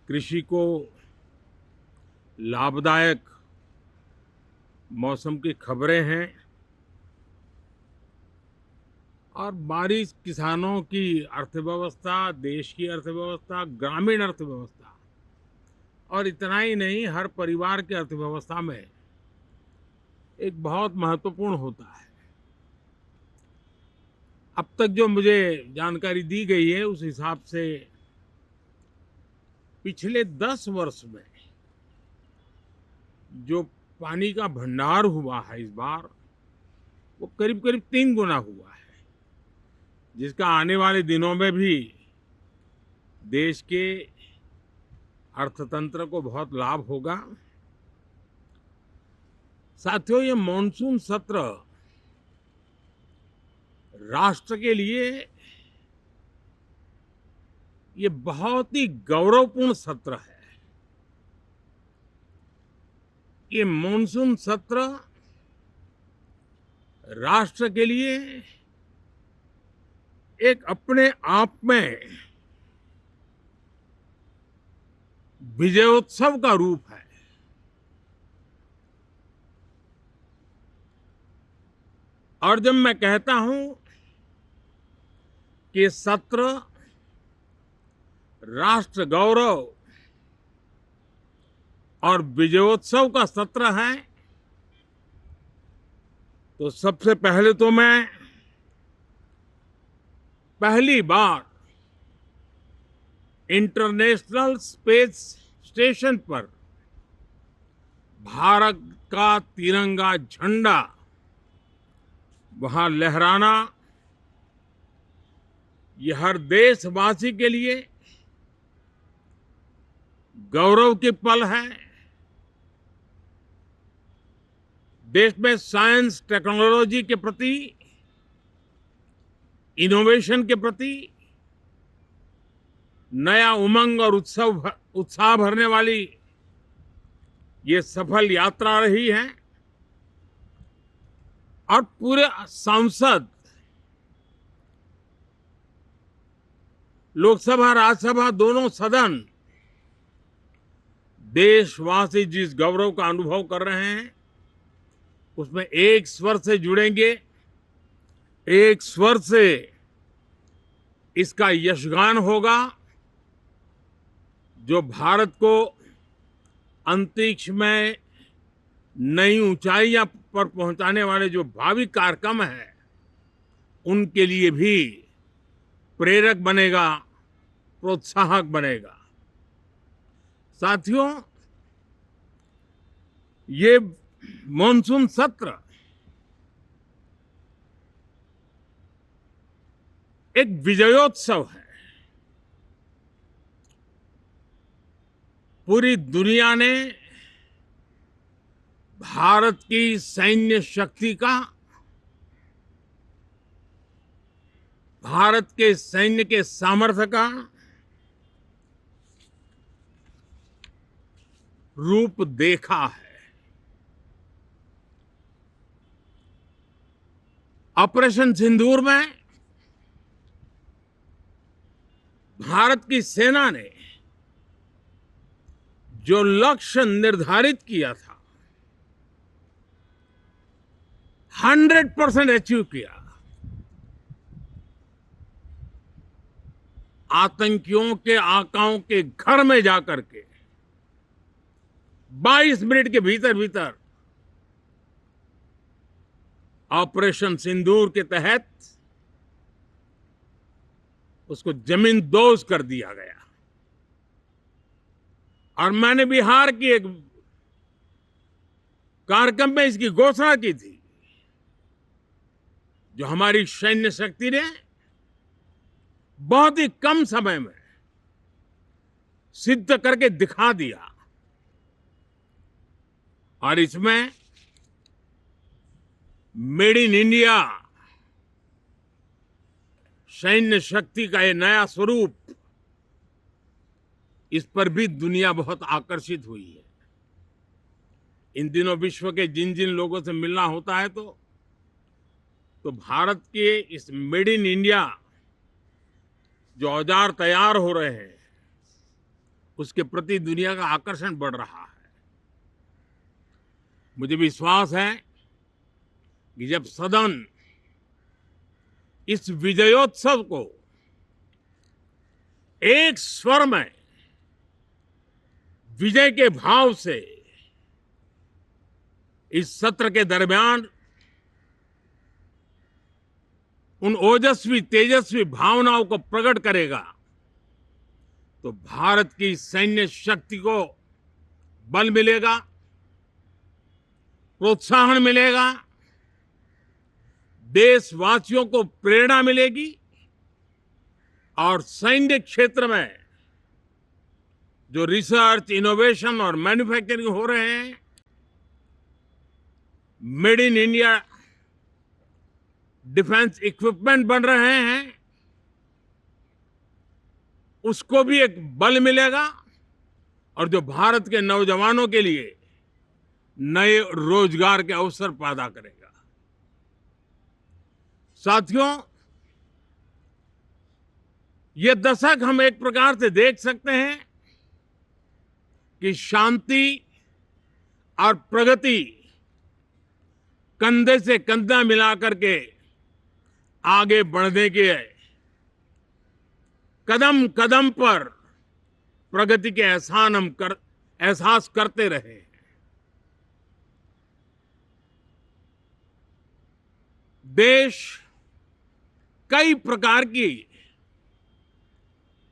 कृषि को लाभदायक मौसम की खबरें हैं और बारिश किसानों की अर्थव्यवस्था, देश की अर्थव्यवस्था, ग्रामीण अर्थव्यवस्था और इतना ही नहीं, हर परिवार की अर्थव्यवस्था में एक बहुत महत्वपूर्ण होता है। अब तक जो मुझे जानकारी दी गई है उस हिसाब से पिछले 10 वर्ष में जो पानी का भंडार हुआ है इस बार, वो करीब करीब 3 गुना हुआ है, जिसका आने वाले दिनों में भी देश के अर्थतंत्र को बहुत लाभ होगा। साथियों, ये मॉनसून सत्र राष्ट्र के लिए ये बहुत ही गौरवपूर्ण सत्र है। ये मॉनसून सत्र राष्ट्र के लिए एक अपने आप में विजयोत्सव का रूप है। और जब मैं कहता हूं कि सत्र राष्ट्र गौरव और विजयोत्सव का सत्र है, तो सबसे पहले तो मैं पहली बार इंटरनेशनल स्पेस स्टेशन पर भारत का तिरंगा झंडा वहां लहराना, ये हर देशवासी के लिए गौरव की पल है। देश में साइंस टेक्नोलॉजी के प्रति, इनोवेशन के प्रति नया उमंग और उत्साह भरने वाली ये सफल यात्रा रही है। और पूरे सांसद, लोकसभा राज्यसभा दोनों सदन देशवासी जिस गौरव का अनुभव कर रहे हैं उसमें एक स्वर से जुड़ेंगे, एक स्वर से इसका यशगान होगा। जो भारत को अंतरिक्ष में नई ऊंचाइयां पर पहुंचाने वाले जो भावी कार्यक्रम है, उनके लिए भी प्रेरक बनेगा, प्रोत्साहक बनेगा। साथियों, ये मॉनसून सत्र एक विजयोत्सव है। पूरी दुनिया ने भारत की सैन्य शक्ति का, भारत के सैन्य के सामर्थ्य का रूप देखा है। ऑपरेशन सिंदूर में भारत की सेना ने जो लक्ष्य निर्धारित किया था, 100% अचीव किया। आतंकियों के आकाओं के घर में जाकर के 22 मिनट के भीतर भीतर ऑपरेशन सिंदूर के तहत उसको जमींदोज कर दिया गया। और मैंने बिहार की एक कार्यक्रम में इसकी घोषणा की थी, जो हमारी सैन्य शक्ति ने बहुत ही कम समय में सिद्ध करके दिखा दिया। और इसमें मेड इन इंडिया सैन्य शक्ति का ये नया स्वरूप, इस पर भी दुनिया बहुत आकर्षित हुई है। इन दिनों विश्व के जिन जिन लोगों से मिलना होता है तो भारत के इस मेड इन इंडिया जो औजार तैयार हो रहे हैं, उसके प्रति दुनिया का आकर्षण बढ़ रहा है। मुझे विश्वास है कि जब सदन इस विजयोत्सव को एक स्वर में विजय के भाव से इस सत्र के दरमियान उन ओजस्वी तेजस्वी भावनाओं को प्रकट करेगा, तो भारत की सैन्य शक्ति को बल मिलेगा, प्रोत्साहन मिलेगा, देशवासियों को प्रेरणा मिलेगी और सैन्य क्षेत्र में जो रिसर्च, इनोवेशन और मैन्युफैक्चरिंग हो रहे हैं, made in India defence equipment बन रहे हैं, उसको भी एक बल मिलेगा और जो भारत के नौजवानों के लिए नए रोजगार के अवसर पैदा करेगा। साथियों, ये दशक हम एक प्रकार से देख सकते हैं कि शांति और प्रगति कंधे से कंधा मिलाकर के आगे बढ़ने के कदम कदम पर प्रगति के एहसास करते रहे हैं। देश कई प्रकार की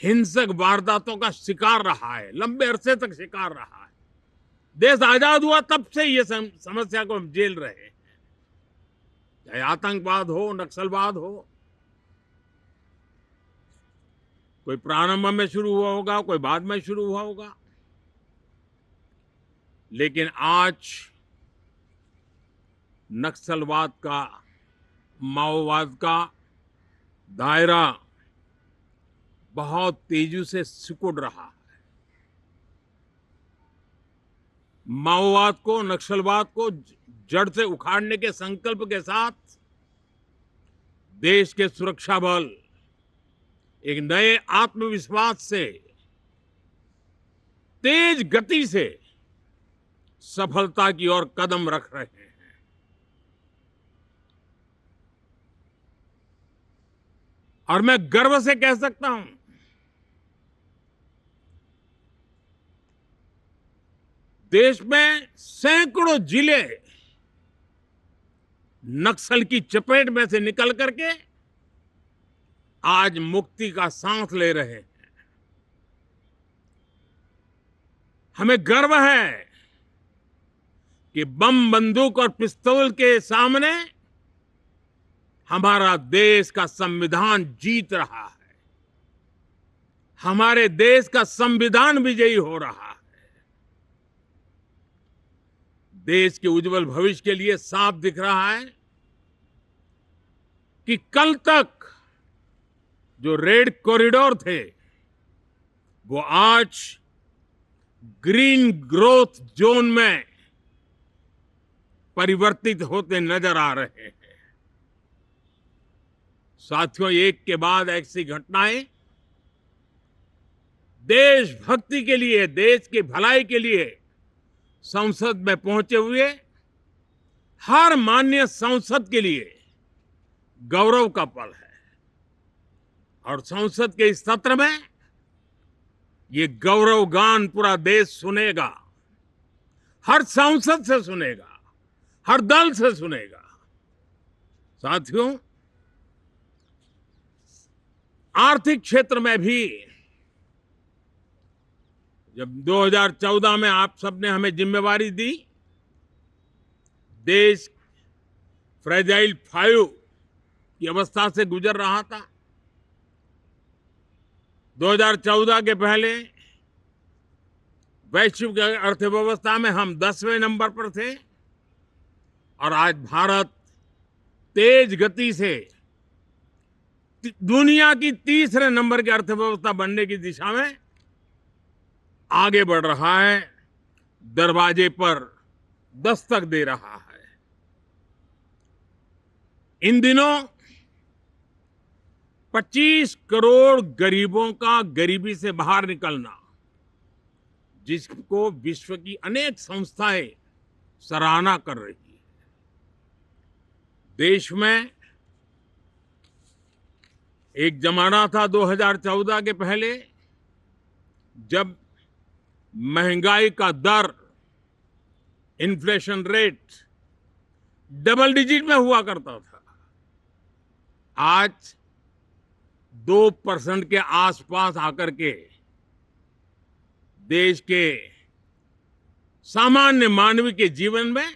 हिंसक वारदातों का शिकार रहा है, लंबे अरसे तक शिकार रहा है। देश आजाद हुआ तब से ये समस्या को हम झेल रहे हैं, चाहे आतंकवाद हो, नक्सलवाद हो। कोई प्रारंभ में शुरू हुआ होगा, कोई बाद में शुरू हुआ होगा, लेकिन आज नक्सलवाद का, माओवाद का दायरा बहुत तेजी से सिकुड़ रहा है। माओवाद को, नक्सलवाद को जड़ से उखाड़ने के संकल्प के साथ देश के सुरक्षा बल एक नए आत्मविश्वास से, तेज गति से सफलता की ओर कदम रख रहे हैं। और मैं गर्व से कह सकता हूं, देश में सैकड़ों जिले नक्सल की चपेट में से निकल करके आज मुक्ति का सांस ले रहे हैं। हमें गर्व है कि बम, बंदूक और पिस्तौल के सामने हमारा देश का संविधान जीत रहा है, हमारे देश का संविधान विजयी हो रहा है। देश के उज्जवल भविष्य के लिए साफ दिख रहा है कि कल तक जो रेड कॉरिडोर थे, वो आज ग्रीन ग्रोथ जोन में परिवर्तित होते नजर आ रहे हैं। साथियों, एक के बाद ऐसी घटनाएं देशभक्ति के लिए, देश की भलाई के लिए संसद में पहुंचे हुए हर माननीय सांसद के लिए गौरव का पल है। और संसद के इस सत्र में ये गौरव गान पूरा देश सुनेगा, हर सांसद से सुनेगा, हर दल से सुनेगा। साथियों, आर्थिक क्षेत्र में भी जब 2014 में आप सबने हमें जिम्मेवारी दी, देश फ्रेजाइल 5 की अवस्था से गुजर रहा था। 2014 के पहले वैश्विक अर्थव्यवस्था में हम 10वें नंबर पर थे और आज भारत तेज गति से दुनिया की तीसरे नंबर की अर्थव्यवस्था बनने की दिशा में आगे बढ़ रहा है, दरवाजे पर दस्तक दे रहा है। इन दिनों 25 करोड़ गरीबों का गरीबी से बाहर निकलना जिसको विश्व की अनेक संस्थाएं सराहना कर रही है। देश में एक जमाना था 2014 के पहले, जब महंगाई का दर, इन्फ्लेशन रेट डबल डिजिट में हुआ करता था। आज 2% के आसपास आकर के देश के सामान्य मानव के जीवन में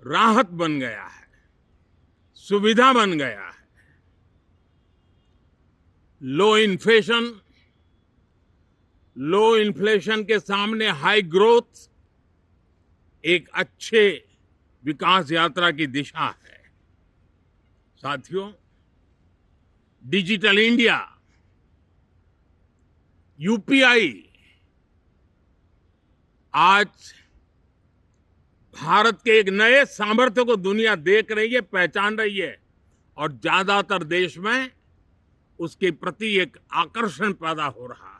राहत बन गया है, सुविधा बन गया है। लो इन्फ्लेशन के सामने हाई ग्रोथ एक अच्छे विकास यात्रा की दिशा है। साथियों, डिजिटल इंडिया, यूपीआई आज भारत के एक नए सामर्थ्य को दुनिया देख रही है, पहचान रही है, और ज्यादातर देश में उसके प्रति एक आकर्षण पैदा हो रहा है।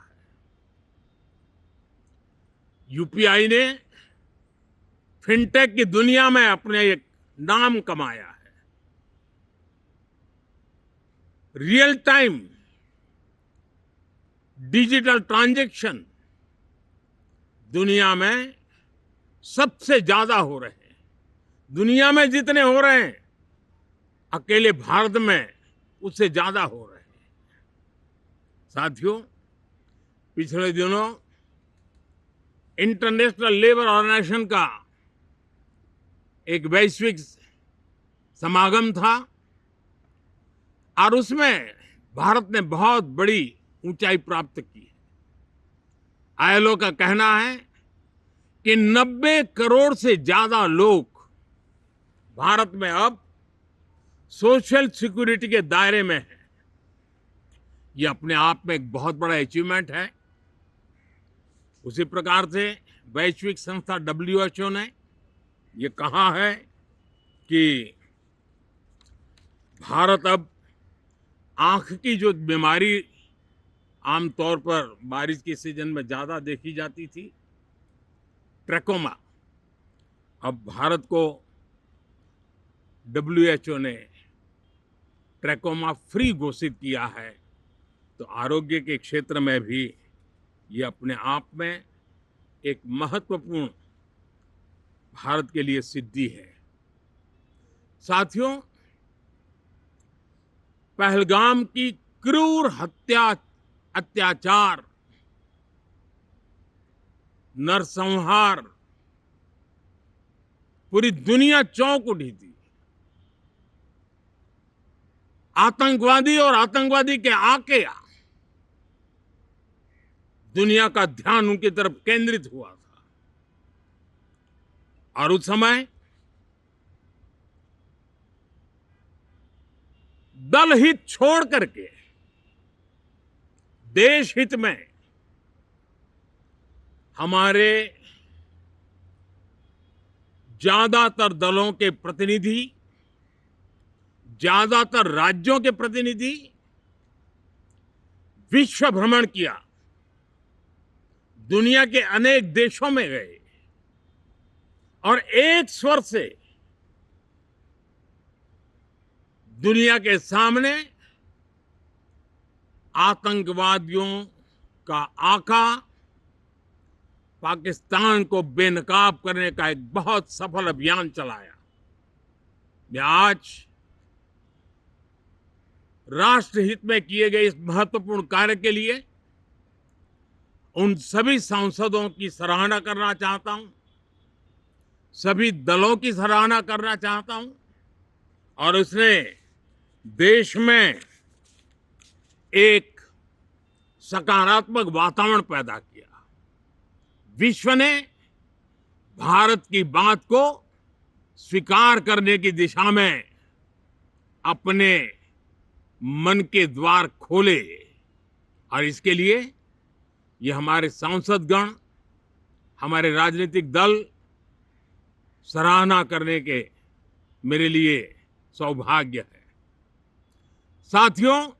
यूपीआई ने फिनटेक की दुनिया में अपने एक नाम कमाया है। रियल टाइम डिजिटल ट्रांजैक्शन दुनिया में सबसे ज्यादा हो रहे हैं। दुनिया में जितने हो रहे हैं, अकेले भारत में उससे ज्यादा हो रहे हैं। साथियों, पिछले दिनों इंटरनेशनल लेबर ऑर्गेनाइजेशन का एक वैश्विक समागम था, और उसमें भारत ने बहुत बड़ी ऊंचाई प्राप्त की है। आईएलओ का कहना है कि 90 करोड़ से ज्यादा लोग भारत में अब सोशल सिक्योरिटी के दायरे में हैं। ये अपने आप में एक बहुत बड़ा अचीवमेंट है। उसी प्रकार से वैश्विक संस्था WHO ने ये कहा है कि भारत अब आंख की जो बीमारी आमतौर पर बारिश के सीजन में ज्यादा देखी जाती थी, ट्रैकोमा, अब भारत को WHO ने ट्रैकोमा फ्री घोषित किया है। तो आरोग्य के क्षेत्र में भी ये अपने आप में एक महत्वपूर्ण भारत के लिए सिद्धि है। साथियों, पहलगाम की क्रूर अत्याचार, नरसंहार, पूरी दुनिया चौंक उठी थी। आतंकवादी और आतंकवादी के आके दुनिया का ध्यान उनकी तरफ केंद्रित हुआ था, और उस समय दल हित छोड़ करके देश हित में हमारे ज्यादातर दलों के प्रतिनिधि, ज्यादातर राज्यों के प्रतिनिधि विश्व भ्रमण किया, दुनिया के अनेक देशों में गए, और एक स्वर से दुनिया के सामने आतंकवादियों का आका पाकिस्तान को बेनकाब करने का एक बहुत सफल अभियान चलाया। मैं आज राष्ट्रहित में किए गए इस महत्वपूर्ण कार्य के लिए उन सभी सांसदों की सराहना करना चाहता हूं, सभी दलों की सराहना करना चाहता हूं, और उसने देश में एक सकारात्मक वातावरण पैदा किया। विश्व ने भारत की बात को स्वीकार करने की दिशा में अपने मन के द्वार खोले, और इसके लिए ये हमारे सांसदगण, हमारे राजनीतिक दल सराहना करने के मेरे लिए सौभाग्य है। साथियों,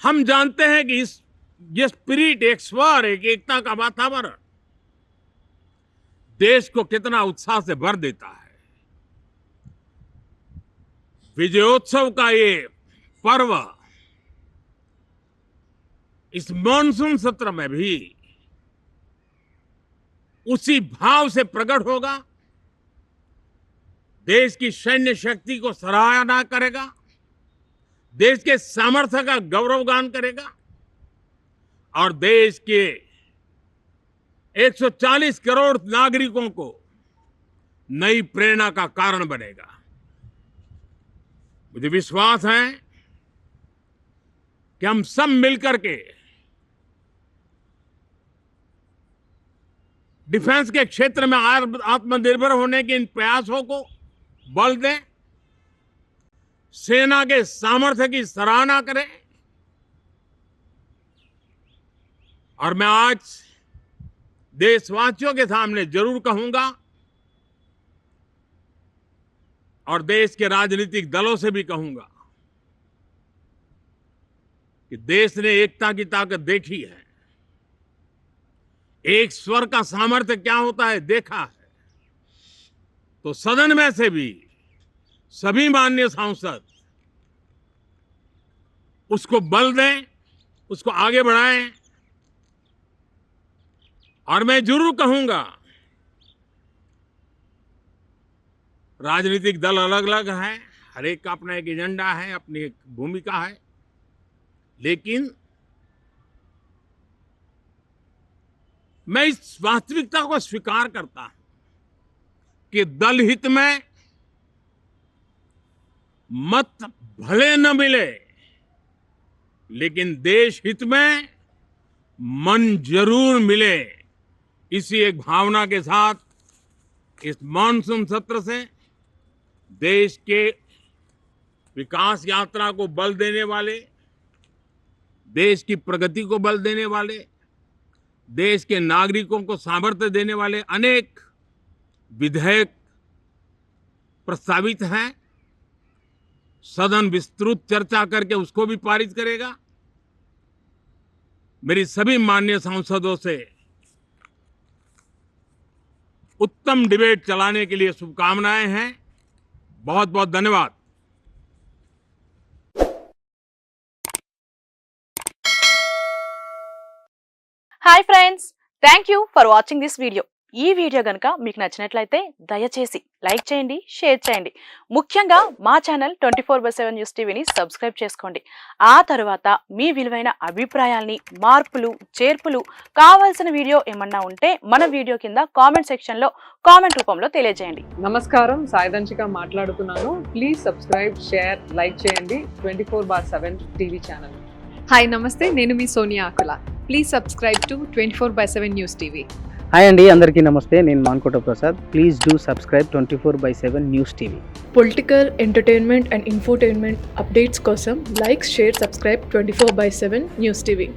हम जानते हैं कि इस ये स्पिरिट, एक स्वर, एक एकता का वातावरण देश को कितना उत्साह से भर देता है। विजयोत्सव का ये पर्व इस मॉनसून सत्र में भी उसी भाव से प्रकट होगा। देश की सैन्य शक्ति को सराहना करेगा, देश के सामर्थ्य का गौरवगान करेगा और देश के 140 करोड़ नागरिकों को नई प्रेरणा का कारण बनेगा। मुझे विश्वास है कि हम सब मिलकर के डिफेंस के क्षेत्र में आत्मनिर्भर होने के इन प्रयासों को बल दें, सेना के सामर्थ्य की सराहना करें। और मैं आज देशवासियों के सामने जरूर कहूंगा और देश के राजनीतिक दलों से भी कहूंगा कि देश ने एकता की ताकत देखी है, एक स्वर का सामर्थ्य क्या होता है देखा है। तो सदन में से भी सभी माननीय सांसद उसको बल दें, उसको आगे बढ़ाएं। और मैं जरूर कहूंगा, राजनीतिक दल अलग अलग है, हर एक का अपना एक एजेंडा है, अपनी एक भूमिका है, लेकिन मैं इस वास्तविकता को स्वीकार करता हूं कि दल हित में मत भले न मिले, लेकिन देश हित में मन जरूर मिले। इसी एक भावना के साथ इस मॉनसून सत्र से देश के विकास यात्रा को बल देने वाले, देश की प्रगति को बल देने वाले, देश के नागरिकों को सामर्थ्य देने वाले अनेक विधेयक प्रस्तावित हैं। सदन विस्तृत चर्चा करके उसको भी पारित करेगा। मेरी सभी माननीय सांसदों से उत्तम डिबेट चलाने के लिए शुभकामनाएं हैं। बहुत बहुत धन्यवाद। Hi friends, thank you for watching this video. ఈ వీడియో గనుక మీకు నచ్చినట్లయితే దయచేసి లైక్ చేయండి, షేర్ చేయండి. ముఖ్యంగా మా ఛానల్ 24/7 న్యూస్ టీవీని సబ్స్క్రైబ్ చేసుకోండి. ఆ తర్వాత మీ విలువైన అభిప్రాయాల్ని, మార్పులు, చేర్పులు, కావాల్సిన వీడియో ఏమన్నా ఉంటే మన వీడియో కింద కామెంట్ సెక్షన్లో కామెంట్ రూపంలో తెలియజేయండి. నమస్కారం, సాయిదంచిక మాట్లాడుతున్నాను. ప్లీజ్ సబ్స్క్రైబ్, షేర్, లైక్ చేయండి 24/7 టీవీ ఛానల్. హాయ్ నమస్తే, నేను మీ Soniya Akula. Please subscribe to 24/7 news TV. Hi అండి, అందరికీ నమస్తే. నేను Mankota Prasad. Please do subscribe 24/7 news TV. Political, entertainment and infotainment updates కోసం like, share, subscribe 24/7 news TV.